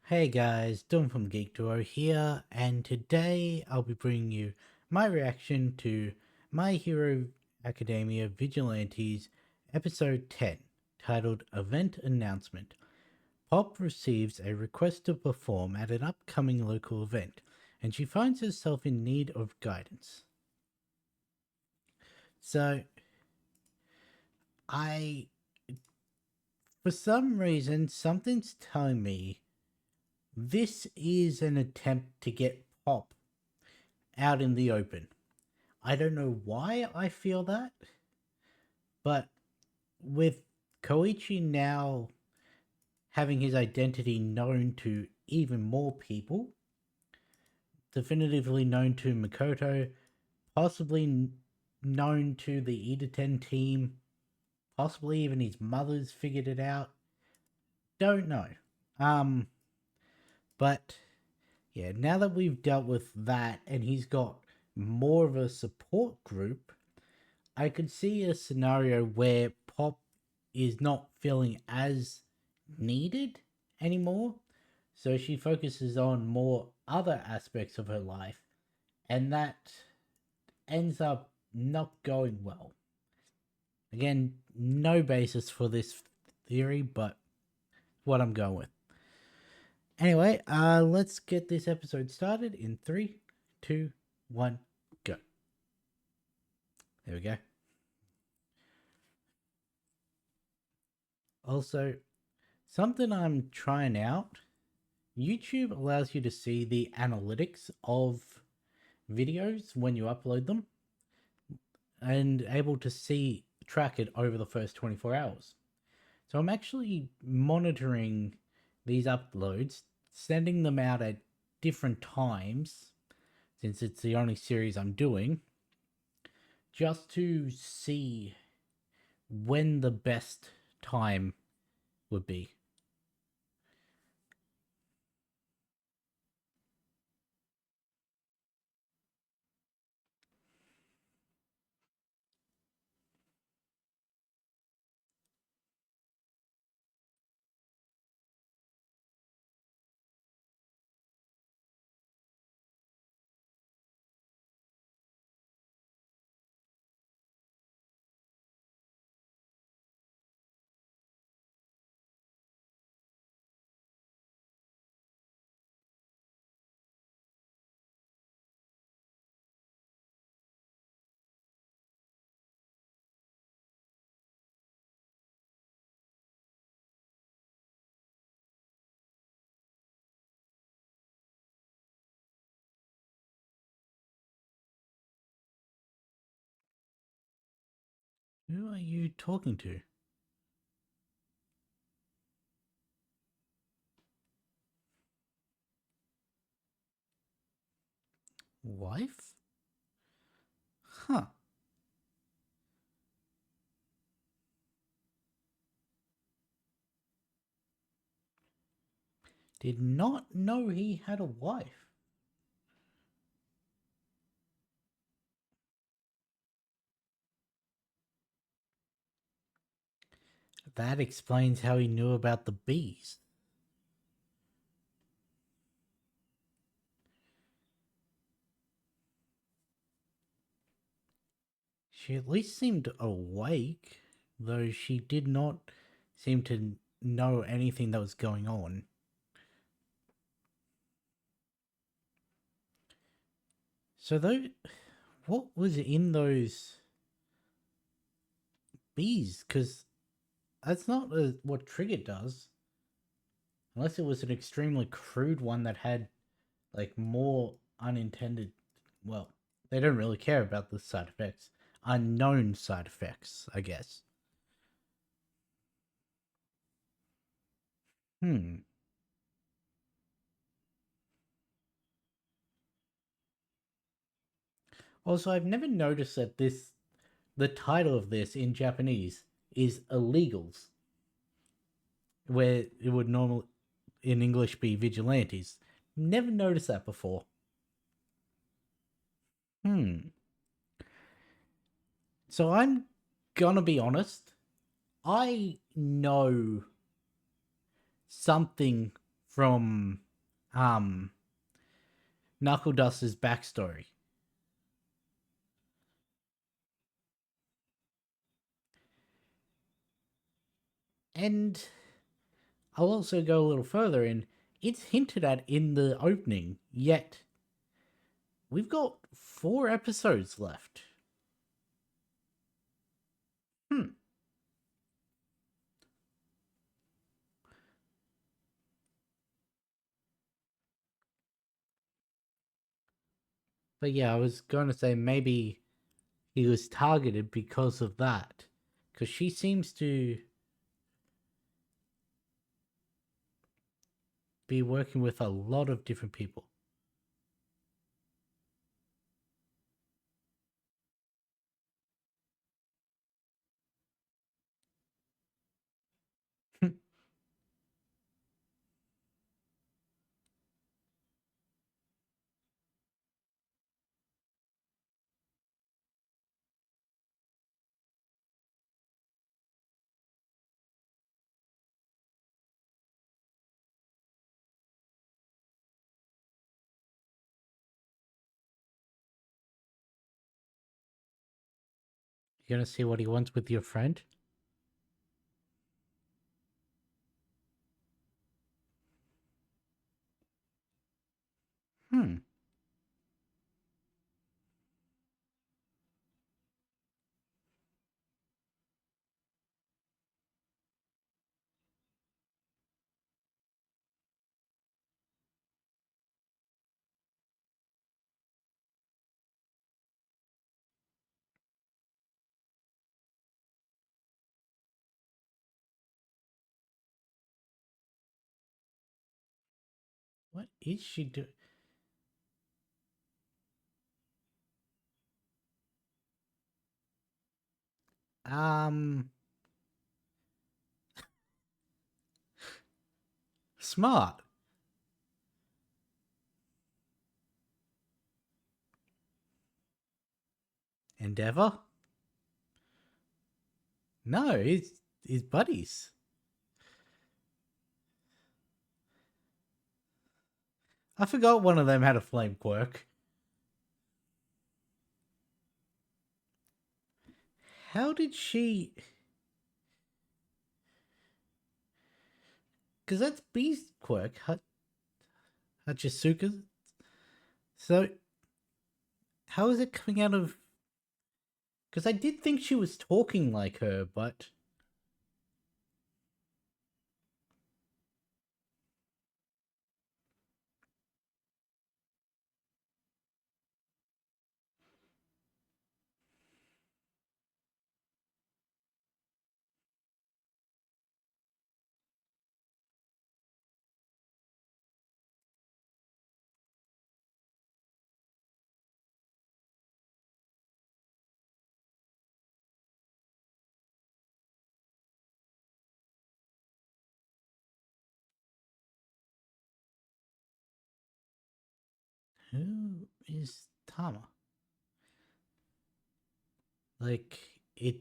Hey guys, Dom from Geek Duo here, and today I'll be bringing you my reaction to My Hero Academia Vigilantes Episode 10, titled Event Announcement. Pop receives a request to perform at an upcoming local event, and she finds herself in need of guidance. So, I, for some reason, something's telling me this is an attempt to get Pop out in the open. I don't know why I feel that, but with Koichi now having his identity known to even more people, definitively known to Makoto, possibly known to the Ida team, possibly even his mother's figured it out. Don't know. Um, but yeah, now that we've dealt with that and he's got more of a support group, I could see a scenario where Pop is not feeling as needed anymore. So she focuses on more other aspects of her life, and that ends up not going well. Again, no basis for this theory, but what I'm going with. Anyway, let's get this episode started in 3, 2, 1, go. There we go. Also, something I'm trying out, YouTube allows you to see the analytics of videos when you upload them and able to track it over the first 24 hours. So I'm actually monitoring these uploads, sending them out at different times since it's the only series I'm doing, just to see when the best time would be. Who are you talking to? Wife? Huh. Did not know he had a wife. That explains how he knew about the bees. She at least seemed awake, though she did not seem to know anything that was going on. So, though, what was in those bees? Because that's not what Trigger does. Unless it was an extremely crude one that had, like, more unintended. Well, they don't really care about the side effects. Unknown side effects, I guess. Hmm. Also, I've never noticed that the title of this in Japanese is illegals, where it would normally in English be vigilantes. Never noticed that before. Hmm. So I'm gonna be honest. I know something from um Knuckle Duster's backstory. And I'll also go a little further in. It's hinted at in the opening, yet we've got 4 episodes left. Hmm. But yeah, I was going to say maybe he was targeted because of that. Because she seems to be working with a lot of different people. You're going to see what he wants with your friend? Hmm. What is she doing? Um, Smart. Endeavor? No, he's buddies. I forgot one of them had a flame quirk. How did she? Because that's Bee's quirk, Hachisuka. So how is it coming out of? Because I did think she was talking like her, but who is Tama? Like it,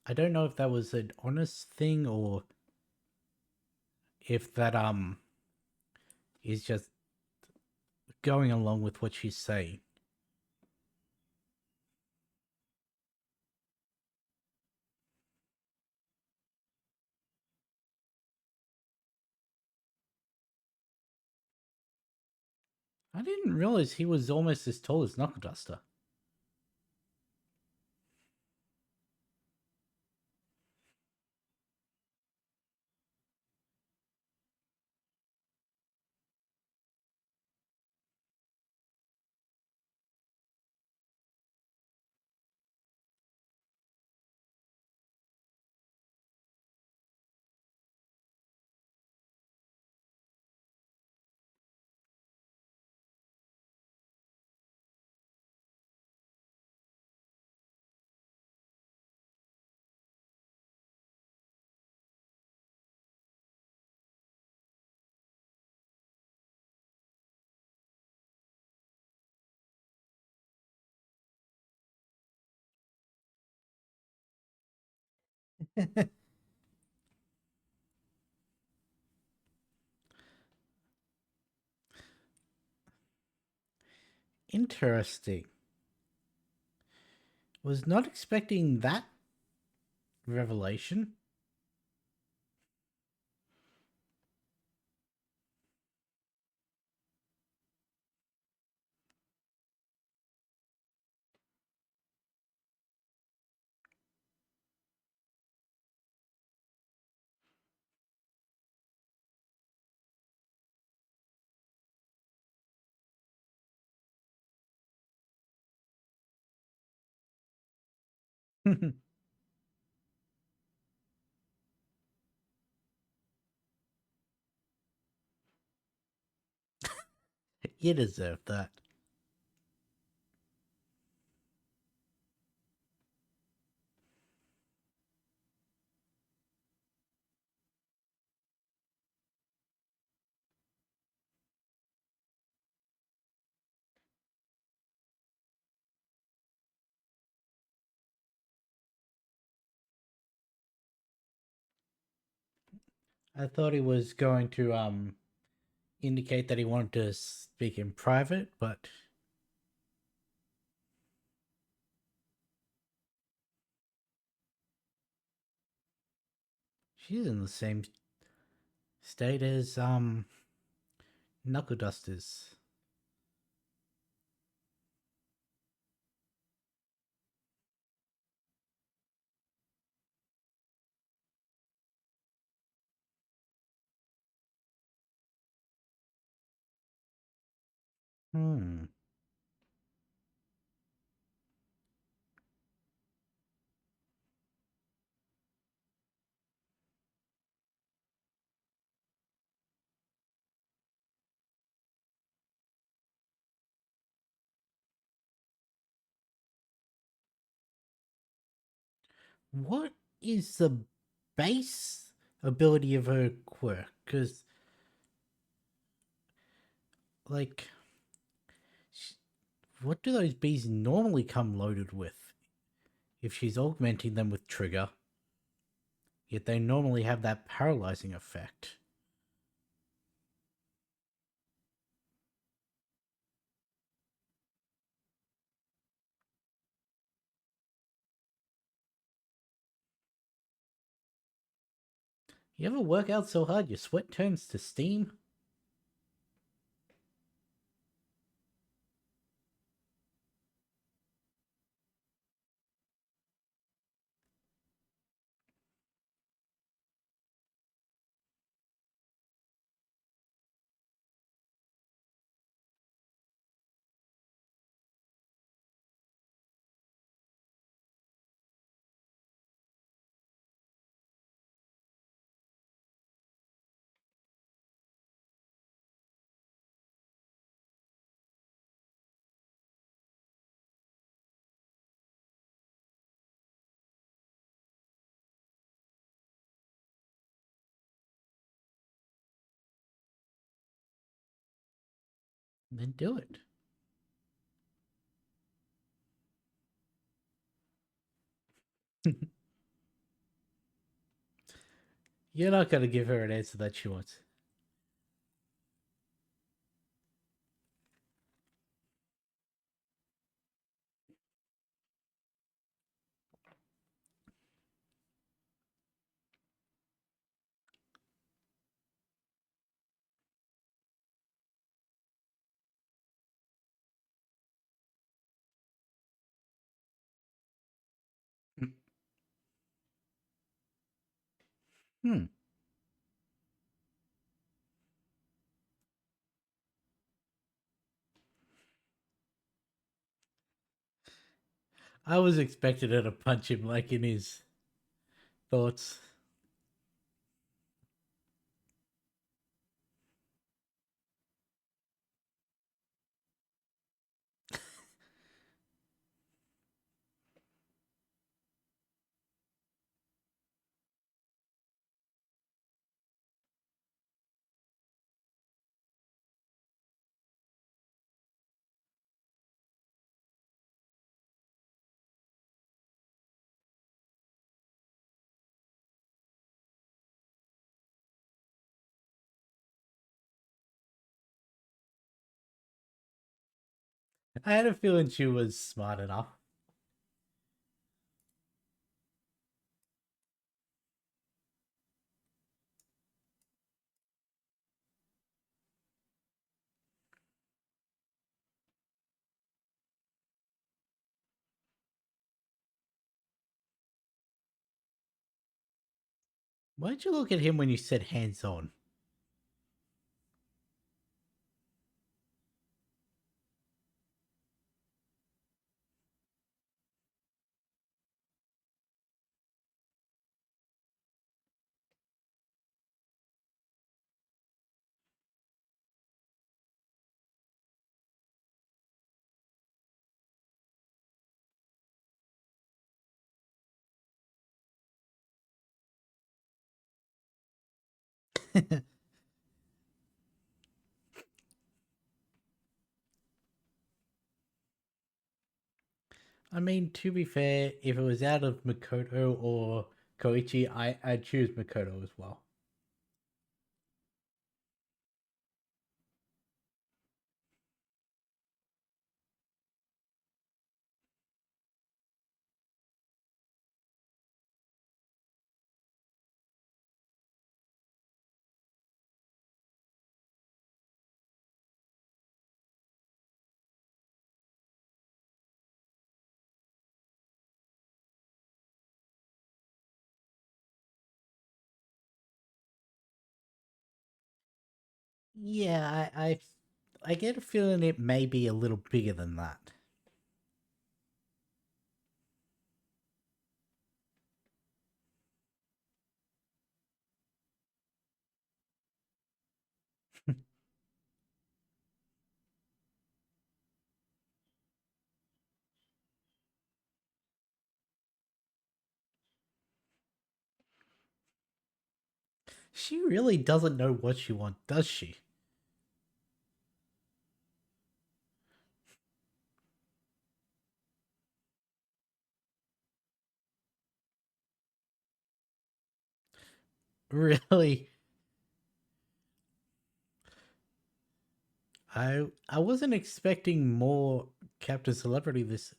I don't know if that was an honest thing or if that is just going along with what she's saying. I didn't realize he was almost as tall as Knuckle Duster. Interesting. Was not expecting that revelation. You deserve that. I thought he was going to indicate that he wanted to speak in private, but she's in the same state as Knuckle Dusters. Hmm. What is the base ability of her quirk? Because, like, what do those bees normally come loaded with? If she's augmenting them with trigger, yet they normally have that paralyzing effect. You ever work out so hard your sweat turns to steam? Then do it. You're not going to give her an answer that she wants. Hmm. I was expecting her to punch him like in his thoughts. I had a feeling she was smart enough. Why'd you look at him when you said hands on? I mean, to be fair, if it was out of Makoto or Koichi, I'd choose Makoto as well. Yeah, I get a feeling it may be a little bigger than that. She really doesn't know what she wants, does she? Really? I wasn't expecting more Captain Celebrity this.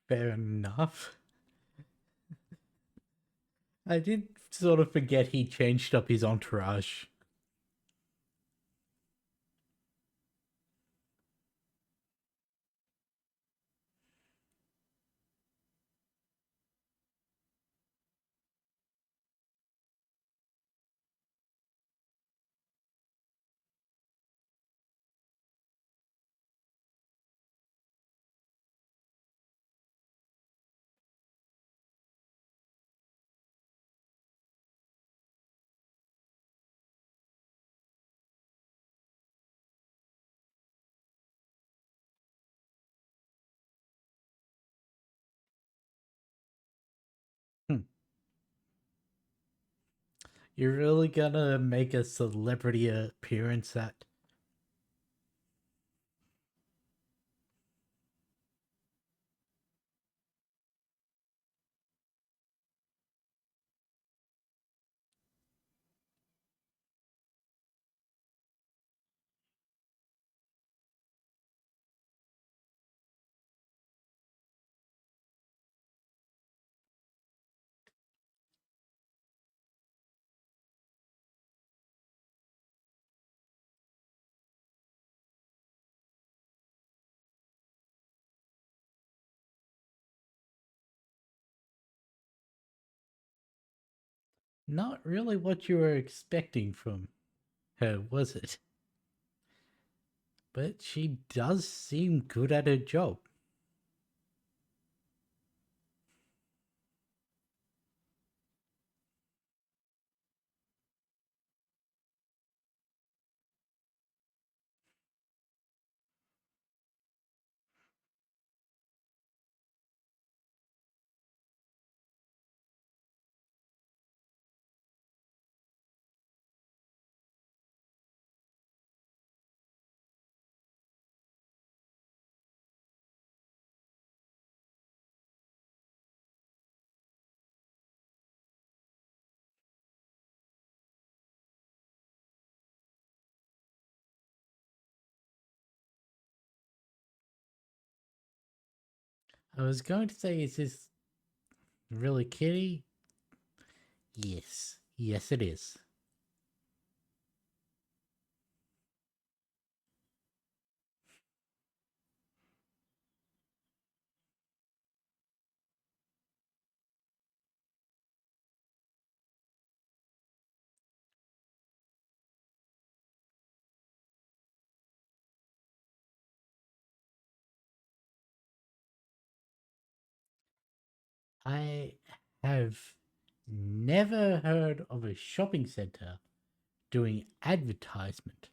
Fair enough. I did sort of forget he changed up his entourage. Hmm. You're really gonna make a celebrity appearance at. Not really what you were expecting from her, was it? But she does seem good at her job. I was going to say, is this really Kitty? Yes. Yes, it is. I have never heard of a shopping center doing advertisement.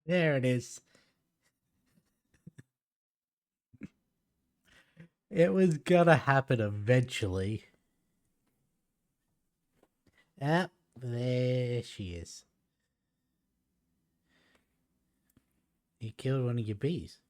There it is. It was gonna happen eventually. Ah, there she is. You killed one of your bees.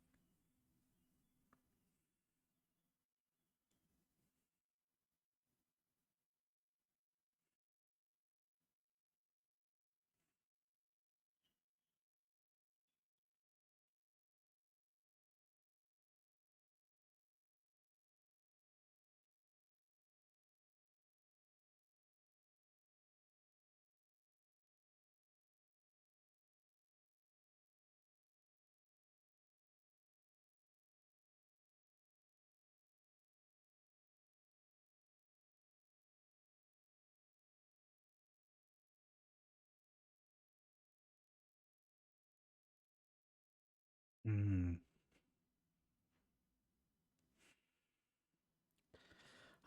Hmm.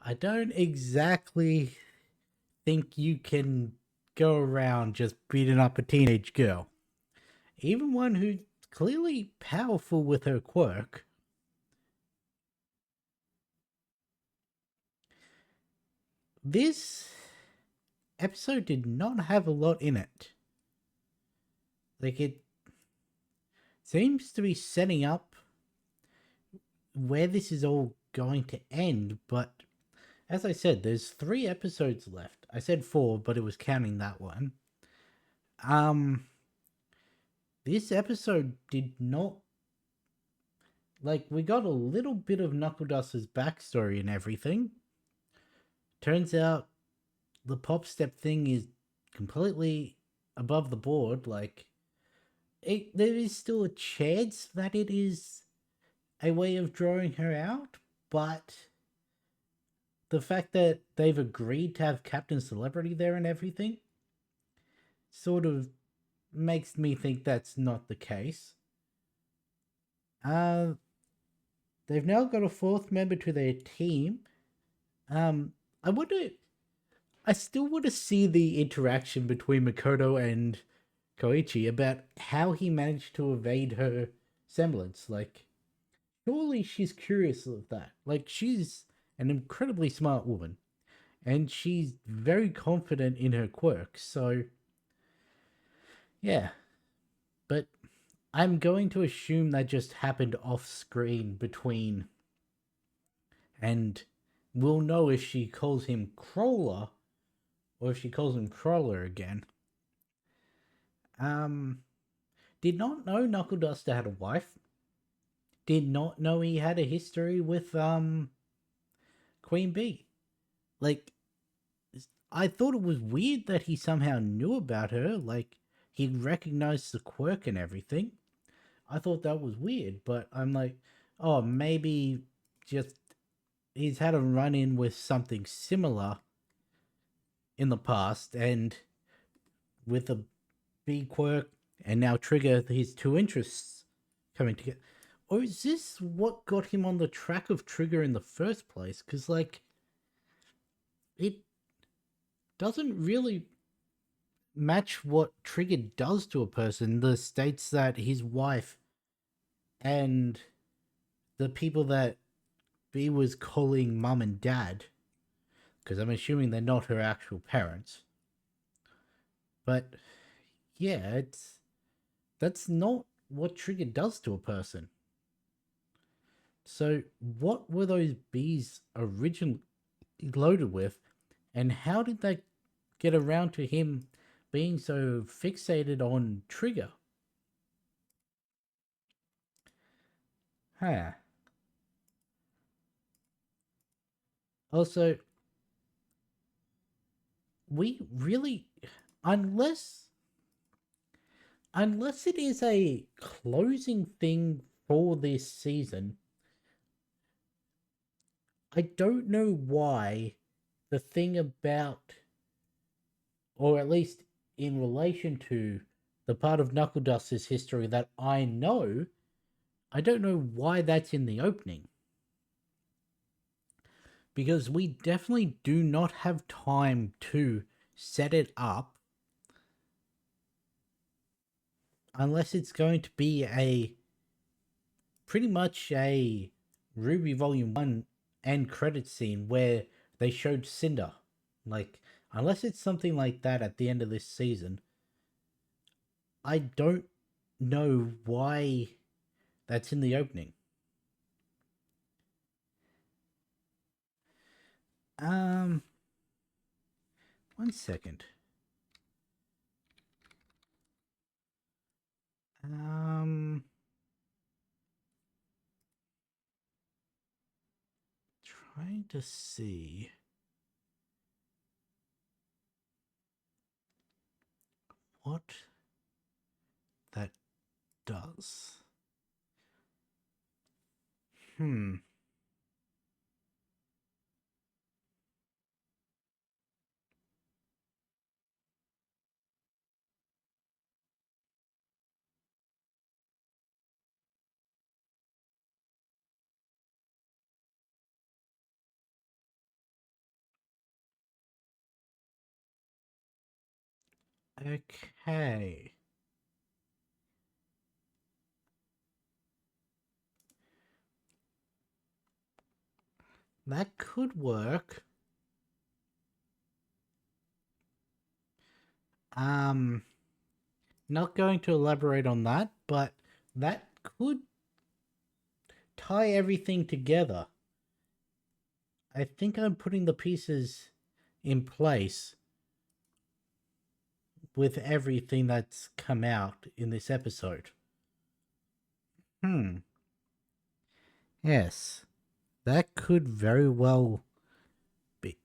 I don't exactly think you can go around just beating up a teenage girl. Even one who's clearly powerful with her quirk. This episode did not have a lot in it. Like, it seems to be setting up where this is all going to end, but as I said, there's 3 episodes left. I said 4, but it was counting that one. Um, this episode did not, like, we got a little bit of Knuckle Duster's backstory and everything. Turns out the pop step thing is completely above the board. Like, there is still a chance that it is a way of drawing her out, but the fact that they've agreed to have Captain Celebrity there and everything sort of makes me think that's not the case. Uh, they've now got a fourth member to their team. Um, I wonder. I still want to see the interaction between Makoto and Koichi about how he managed to evade her semblance. Like, surely she's curious of that. Like, she's an incredibly smart woman, and she's very confident in her quirks. So, yeah. But I'm going to assume that just happened off screen between, and we'll know if she calls him Crawler or if she calls him Crawler again. Um, did not know Knuckle Duster had a wife. Did not know he had a history with Queen Bee. Like, I thought it was weird that he somehow knew about her. Like, he recognized the quirk and everything. I thought that was weird, but I'm like, oh, maybe just he's had a run in with something similar in the past, and with a B quirk, and now trigger his two interests coming together. Or is this what got him on the track of Trigger in the first place? Because, like, it doesn't really match what Trigger does to a person. The states that his wife and the people that B was calling mum and dad, because I'm assuming they're not her actual parents. But yeah, that's not what Trigger does to a person. So what were those bees originally loaded with, and how did they get around to him being so fixated on Trigger? Huh. Also, we really, unless unless it is a closing thing for this season, I don't know why the thing about, or at least in relation to, the part of Knuckle Duster's history that I know, I don't know why that's in the opening. Because we definitely do not have time to set it up unless it's going to be a pretty much a Ruby Volume 1 end credit scene where they showed Cinder. Like, unless it's something like that at the end of this season, I don't know why that's in the opening. Um, one second. Um, trying to see what that does. Hmm. Okay. That could work. Um, not going to elaborate on that, but that could tie everything together. I think I'm putting the pieces in place with everything that's come out in this episode. Hmm. Yes. That could very well be.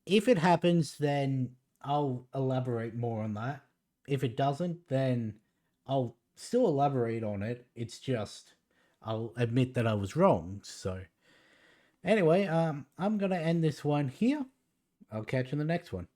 If it happens, then I'll elaborate more on that. If it doesn't, then I'll still elaborate on it. It's just I'll admit that I was wrong. So anyway, I'm gonna end this one here. I'll catch you in the next one.